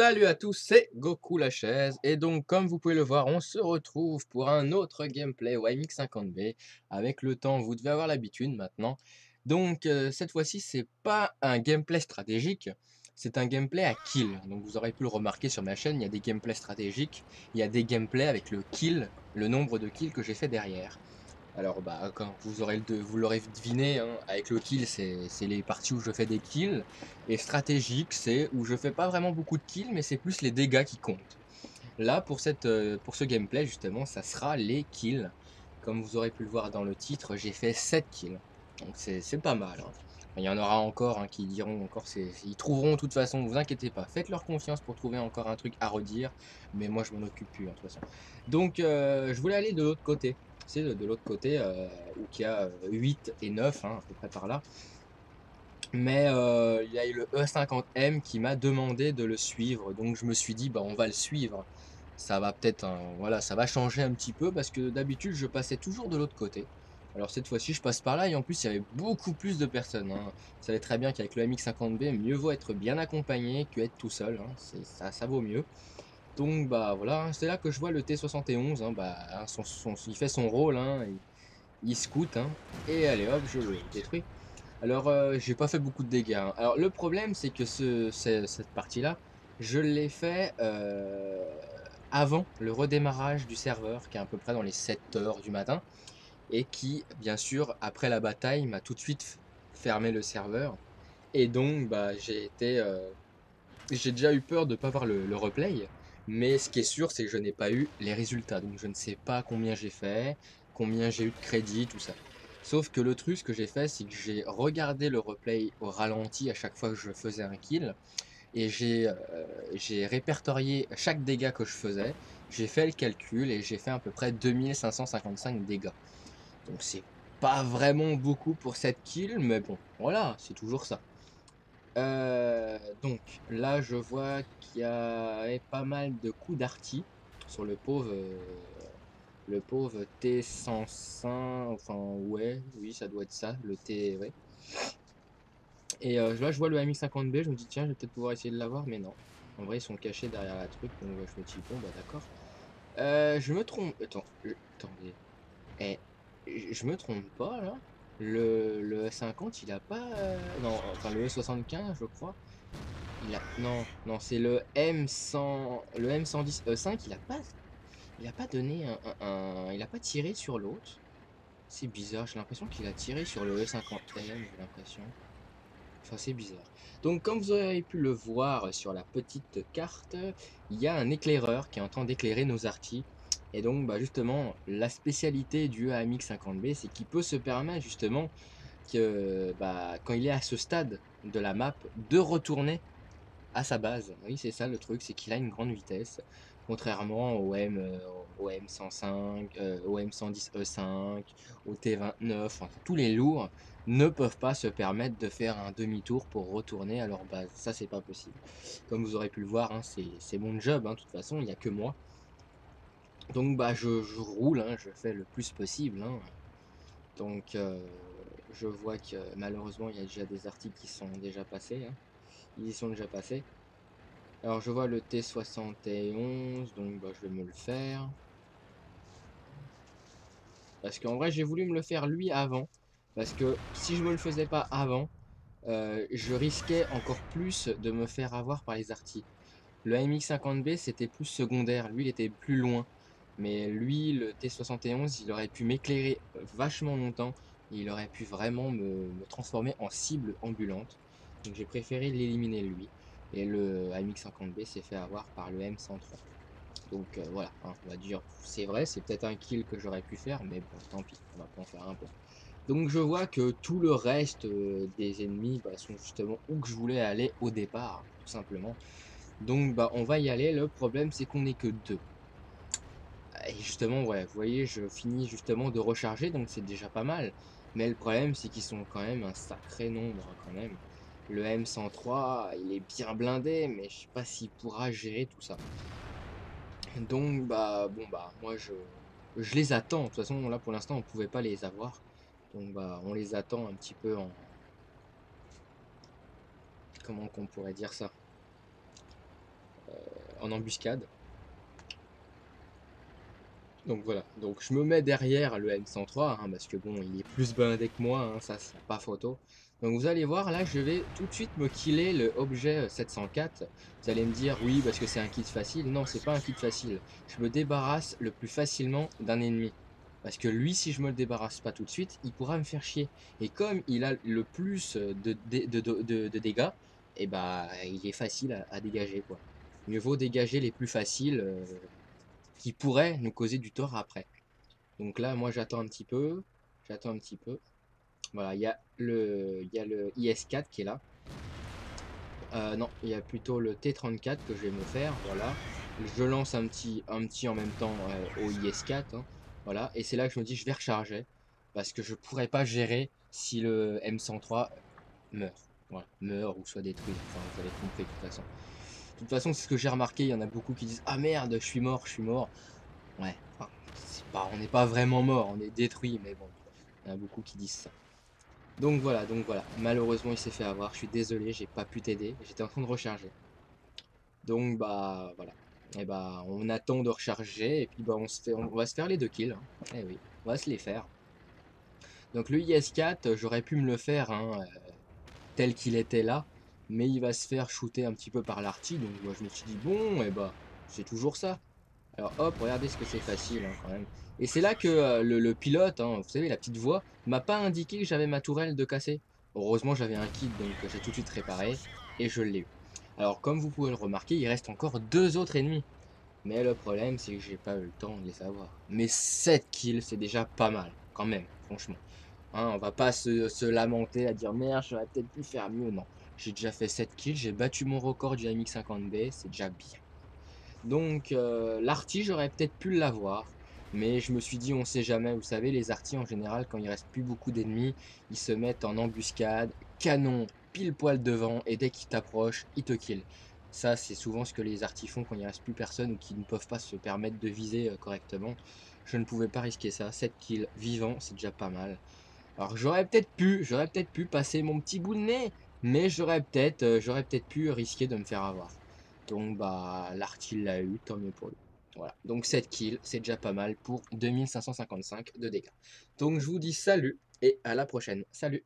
Salut à tous, c'est Goku la chaise et donc comme vous pouvez le voir, on se retrouve pour un autre gameplay YMX50B. Avec le temps, vous devez avoir l'habitude maintenant. Donc cette fois-ci, c'est pas un gameplay stratégique, c'est un gameplay à kill. Donc vous aurez pu le remarquer sur ma chaîne, il y a des gameplays stratégiques, il y a des gameplays avec le kill, le nombre de kills que j'ai fait derrière. Alors bah quand vous l'aurez deviné, hein, avec le kill c'est les parties où je fais des kills, et stratégique c'est où je fais pas vraiment beaucoup de kills mais c'est plus les dégâts qui comptent. Là pour ce gameplay justement ça sera les kills. Comme vous aurez pu le voir dans le titre, j'ai fait 7 kills. Donc c'est pas mal, hein. Il y en aura encore, hein, qui diront encore ils trouveront de toute façon, vous inquiétez pas, faites leur confiance pour trouver encore un truc à redire, mais moi je m'en occupe plus, hein, de toute façon. Donc je voulais aller de l'autre côté. C'est de l'autre côté, où il y a 8 et 9, hein, à peu près par là. Mais il y a eu le E50M qui m'a demandé de le suivre, donc je me suis dit: «Bah, on va le suivre». Ça va peut-être voilà, ça va changer un petit peu parce que d'habitude, je passais toujours de l'autre côté. Alors cette fois-ci, je passe par là et en plus, il y avait beaucoup plus de personnes, hein. Vous savez très bien qu'avec le MX50B, mieux vaut être bien accompagné que être tout seul, hein, c'est ça vaut mieux. Donc bah, voilà, hein, c'est là que je vois le T71, hein, bah, hein, il fait son rôle, hein, il scoute, hein, et allez hop, je le détruis. Alors, j'ai pas fait beaucoup de dégâts, hein. Alors le problème, c'est que cette partie-là, je l'ai fait, avant le redémarrage du serveur qui est à peu près dans les 7 heures du matin et qui, bien sûr, après la bataille, m'a tout de suite fermé le serveur et donc bah, j'ai déjà eu peur de pas voir le replay, mais ce qui est sûr, c'est que je n'ai pas eu les résultats. Donc je ne sais pas combien j'ai fait, combien j'ai eu de crédit, tout ça. Sauf que le truc, ce que j'ai fait, c'est que j'ai regardé le replay au ralenti à chaque fois que je faisais un kill et j'ai répertorié chaque dégât que je faisais. J'ai fait le calcul et j'ai fait à peu près 2555 dégâts. Donc c'est pas vraiment beaucoup pour cette kill, mais bon, voilà, c'est toujours ça. Donc là, je vois qu'il y a pas mal de coups d'arty sur le pauvre T105, enfin ouais, oui, ça doit être ça, le T, ouais. Et là, je vois le MX50B, je me dis: «Tiens, je vais peut-être pouvoir essayer de l'avoir», mais non. En vrai, ils sont cachés derrière la truc, donc je me dis: «Bon, bah, d'accord». Je me trompe attendez, eh, je me trompe pas là? Le E50, il a pas, non, enfin le E75, je crois. Non, non, c'est le M110 E5, il a pas donné il a pas tiré sur l'autre. C'est bizarre, j'ai l'impression qu'il a tiré sur le E50M, j'ai l'impression. Enfin, c'est bizarre. Donc, comme vous avez pu le voir sur la petite carte, il y a un éclaireur qui est en train d'éclairer nos artis. Et donc, bah, justement, la spécialité du AMX50B, c'est qu'il peut se permettre justement que, bah, quand il est à ce stade de la map, de retourner à sa base. Oui, c'est ça le truc, c'est qu'il a une grande vitesse, contrairement au M105, au M110 E5, au T29, enfin tous les lourds ne peuvent pas se permettre de faire un demi-tour pour retourner à leur base. Ça, c'est pas possible. Comme vous aurez pu le voir, hein, c'est mon job, hein, de toute façon, il n'y a que moi. Donc bah je roule, hein, je fais le plus possible, hein. Donc je vois que malheureusement il y a déjà des articles qui sont déjà passés, hein. Ils y sont déjà passés. Alors je vois le T71, donc bah, je vais me le faire. Parce qu'en vrai, j'ai voulu me le faire lui avant. Parce que si je me le faisais pas avant, je risquais encore plus de me faire avoir par les artis. Le MX50B, c'était plus secondaire. Lui, il était plus loin. Mais lui, le T71, il aurait pu m'éclairer vachement longtemps. Et il aurait pu vraiment me transformer en cible ambulante. Donc j'ai préféré l'éliminer lui. Et le MX50B s'est fait avoir par le M103. Donc voilà, hein, on va dire, c'est vrai, c'est peut-être un kill que j'aurais pu faire, mais bon, tant pis, on va pas en faire un point. Donc je vois que tout le reste des ennemis bah, sont justement où que je voulais aller au départ, hein, tout simplement. Donc bah on va y aller, le problème c'est qu'on n'est que deux. Et justement, ouais, vous voyez, je finis justement de recharger, donc c'est déjà pas mal. Mais le problème c'est qu'ils sont quand même un sacré nombre, hein, quand même. Le M103, il est bien blindé, mais je sais pas s'il pourra gérer tout ça. Donc bah, bon bah, moi je les attends. De toute façon, là pour l'instant, on pouvait pas les avoir. Donc bah, on les attend un petit peu comment qu'on pourrait dire ça? en embuscade. Donc voilà, donc je me mets derrière le M103, hein, parce que bon, il est plus blindé que moi, hein, ça c'est pas photo. Donc vous allez voir, là je vais tout de suite me killer le objet 704. Vous allez me dire, oui, parce que c'est un kit facile. Non, c'est pas un kit facile. Je me débarrasse le plus facilement d'un ennemi. Parce que lui, si je me le débarrasse pas tout de suite, il pourra me faire chier. Et comme il a le plus de dégâts, et bah il est facile à dégager, quoi. Mieux vaut dégager les plus faciles, qui pourraient nous causer du tort après. Donc là, moi, j'attends un petit peu. J'attends un petit peu. Voilà, il y a le IS-4 qui est là. Non, il y a plutôt le T-34 que je vais me faire. Voilà. Je lance un petit en même temps au IS-4, hein. Voilà. Et c'est là que je me dis, je vais recharger. Parce que je pourrais pas gérer si le M103 meurt. Voilà. Meurt ou soit détruit. Enfin, vous avez compris de toute façon. De toute façon, c'est ce que j'ai remarqué. Il y en a beaucoup qui disent, ah merde, je suis mort, je suis mort. Ouais, enfin, on n'est pas vraiment mort, on est détruit, mais bon, il y en a beaucoup qui disent ça. Donc voilà. Malheureusement, il s'est fait avoir. Je suis désolé, j'ai pas pu t'aider. J'étais en train de recharger. Donc bah voilà. Et bah on attend de recharger et puis bah on va se faire les 2 kills, hein. Eh oui, on va se les faire. Donc le IS-4, j'aurais pu me le faire, hein, tel qu'il était là, mais il va se faire shooter un petit peu par l'arty. Donc moi je me suis dit bon, et bah c'est toujours ça. Alors hop, regardez ce que c'est facile, hein, quand même. Et c'est là que le pilote, hein, vous savez, la petite voix, m'a pas indiqué que j'avais ma tourelle de casser. Heureusement, j'avais un kit, donc j'ai tout de suite réparé et je l'ai eu. Alors, comme vous pouvez le remarquer, il reste encore 2 autres ennemis. Mais le problème, c'est que j'ai pas eu le temps de les avoir. Mais 7 kills, c'est déjà pas mal, quand même, franchement. Hein, on va pas se lamenter à dire merde, j'aurais peut-être pu faire mieux. Non, j'ai déjà fait 7 kills, j'ai battu mon record du MX50B, c'est déjà bien. Donc l'arty, j'aurais peut-être pu l'avoir, mais je me suis dit, on sait jamais, vous savez, les artis en général, quand il reste plus beaucoup d'ennemis, ils se mettent en embuscade, canon pile poil devant, et dès qu'ils t'approchent, ils te kill. Ça, c'est souvent ce que les artis font quand il reste plus personne ou qui ne peuvent pas se permettre de viser correctement. Je ne pouvais pas risquer ça. 7 kills vivants, c'est déjà pas mal. Alors j'aurais peut-être pu passer mon petit bout de nez, mais j'aurais peut-être pu risquer de me faire avoir. Donc bah l'artille l'a eu, tant mieux pour lui. Voilà, donc 7 kills, c'est déjà pas mal pour 2555 de dégâts. Donc je vous dis salut et à la prochaine. Salut!